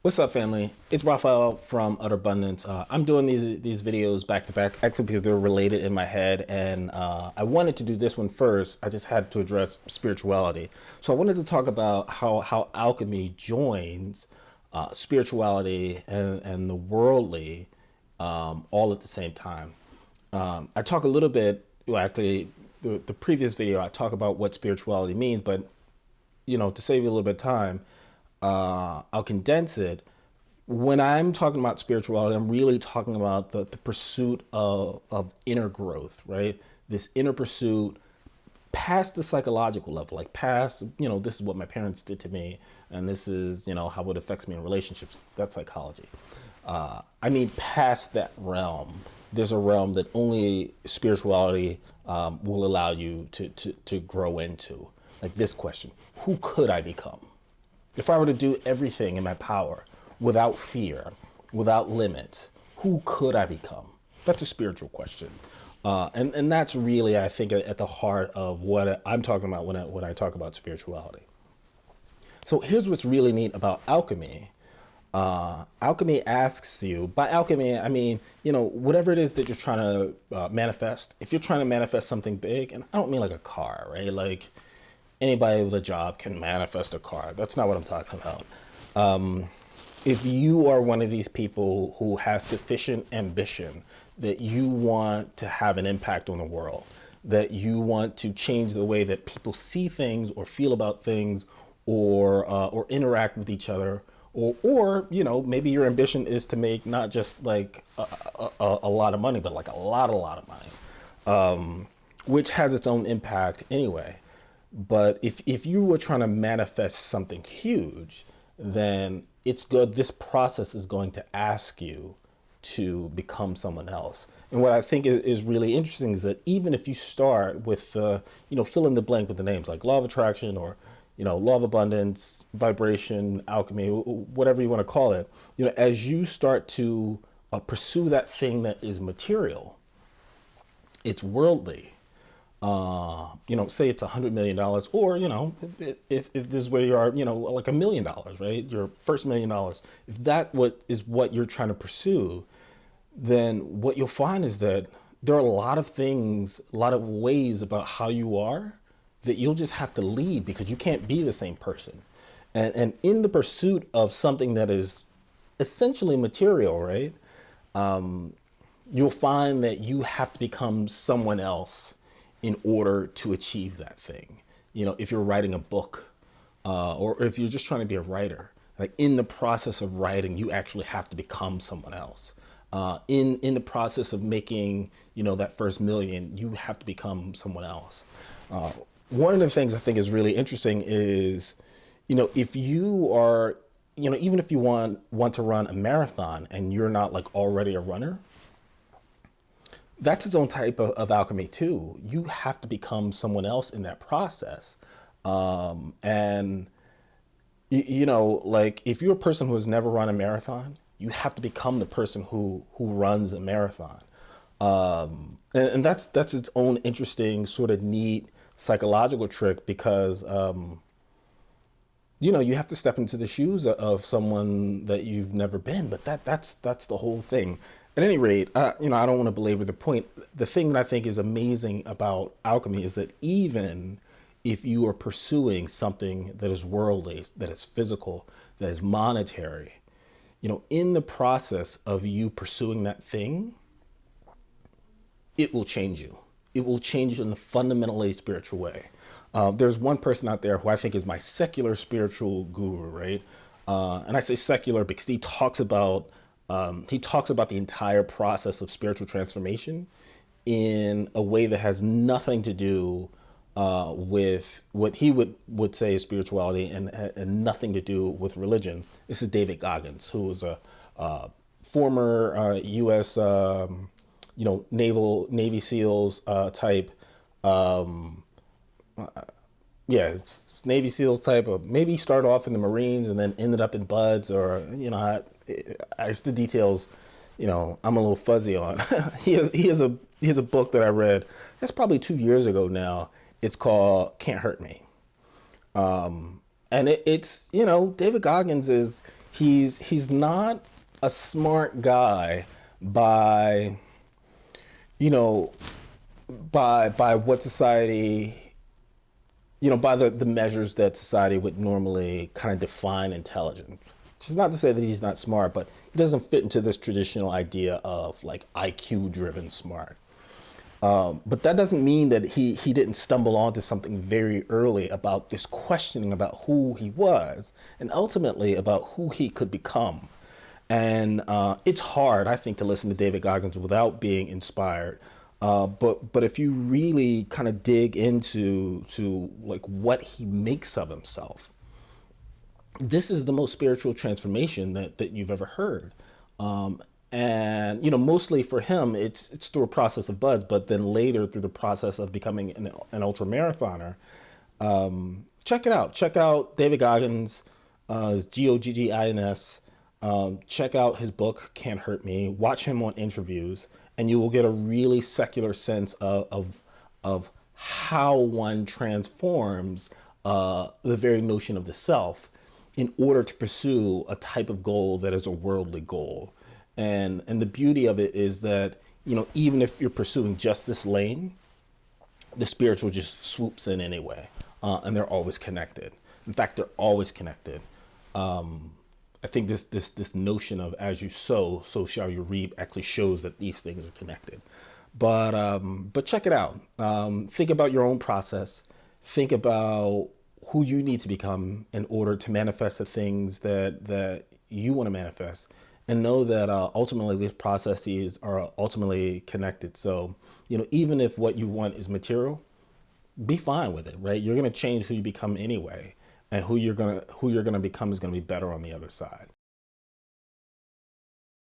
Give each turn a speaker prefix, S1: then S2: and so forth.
S1: What's up, family? It's Raphael from Utter Abundance. I'm doing these videos back to back, actually because they're related in my head, and I wanted to do this one first. I just had to address spirituality, so I wanted to talk about how alchemy joins spirituality and the worldly all at the same time. I talk a little bit. Well, actually, the previous video I talk about what spirituality means, but to save you a little bit of time. I'll condense it. When I'm talking about spirituality, I'm really talking about the pursuit of inner growth, right? This inner pursuit past the psychological level, like past, this is what my parents did to me, and this is, how it affects me in relationships. That's psychology. I mean, past that realm, there's a realm that only spirituality will allow you to grow into. Like this question, who could I become? If I were to do everything in my power without fear, without limits, who could I become? That's a spiritual question. And that's really, I think, at the heart of what I'm talking about when I talk about spirituality. So here's what's really neat about alchemy. Alchemy asks you, by alchemy, I mean, whatever it is that you're trying to manifest. If you're trying to manifest something big, and I don't mean like a car, right? Like, anybody with a job can manifest a car. That's not what I'm talking about. If you are one of these people who has sufficient ambition that you want to have an impact on the world, that you want to change the way that people see things or feel about things or interact with each other, or maybe your ambition is to make not just like a lot of money, but like a lot of money, which has its own impact anyway. But if you were trying to manifest something huge, then it's good. This process is going to ask you to become someone else. And what I think is really interesting is that even if you start with, fill in the blank with the names like law of attraction or, law of abundance, vibration, alchemy, whatever you want to call it, as you start to pursue that thing that is material, it's worldly. Say it's $100 million, or, if this is where you are, like $1 million, right? Your first $1 million. If that is what you're trying to pursue, then what you'll find is that there are a lot of things, a lot of ways about how you are that you'll just have to leave because you can't be the same person. And in the pursuit of something that is essentially material, right? You'll find that you have to become someone else in order to achieve that thing. If you're writing a book, or if you're just trying to be a writer, like in the process of writing, you actually have to become someone else. In the process of making, that first million, you have to become someone else. One of the things I think is really interesting is, if you are, even if you want to run a marathon and you're not like already a runner, that's its own type of alchemy too. You have to become someone else in that process. And like if you're a person who has never run a marathon, you have to become the person who runs a marathon. And that's its own interesting sort of neat psychological trick because, you have to step into the shoes of someone that you've never been, but that's the whole thing. At any rate, I don't want to belabor the point. The thing that I think is amazing about alchemy is that even if you are pursuing something that is worldly, that is physical, that is monetary, in the process of you pursuing that thing, it will change you. It will change you in a fundamentally spiritual way. There's one person out there who I think is my secular spiritual guru, right? And I say secular because he talks about the entire process of spiritual transformation in a way that has nothing to do with what he would say is spirituality and nothing to do with religion. This is David Goggins, who was a former U.S. Navy SEALs type. Navy SEALs type of, maybe start off in the Marines and then ended up in Buds, or it's the details, I'm a little fuzzy on. he has a book that I read that's probably 2 years ago now. It's called Can't Hurt Me. And it's David Goggins is He's not a smart guy by, you know, by what society, by the measures that society would normally kind of define intelligence. Which is not to say that he's not smart, but he doesn't fit into this traditional idea of like IQ driven smart. But that doesn't mean that he didn't stumble onto something very early about this questioning about who he was and ultimately about who he could become. And it's hard, I think, to listen to David Goggins without being inspired. But if you really kind of dig into like what he makes of himself, this is the most spiritual transformation that you've ever heard. And mostly for him, it's through a process of buds, but then later through the process of becoming an ultra marathoner. Check it out. Check out David Goggins, Goggins. Check out his book, Can't Hurt Me. Watch him on interviews, and you will get a really secular sense of how one transforms the very notion of the self in order to pursue a type of goal that is a worldly goal. And the beauty of it is that, even if you're pursuing just this lane, the spiritual just swoops in anyway. And they're always connected. In fact, they're always connected. I think this notion of as you sow, so shall you reap actually shows that these things are connected. But check it out. Think about your own process. Think about who you need to become in order to manifest the things that you want to manifest. And know that ultimately these processes are ultimately connected. So, even if what you want is material, be fine with it, right? You're going to change who you become anyway. And who you're gonna become is going to be better on the other side.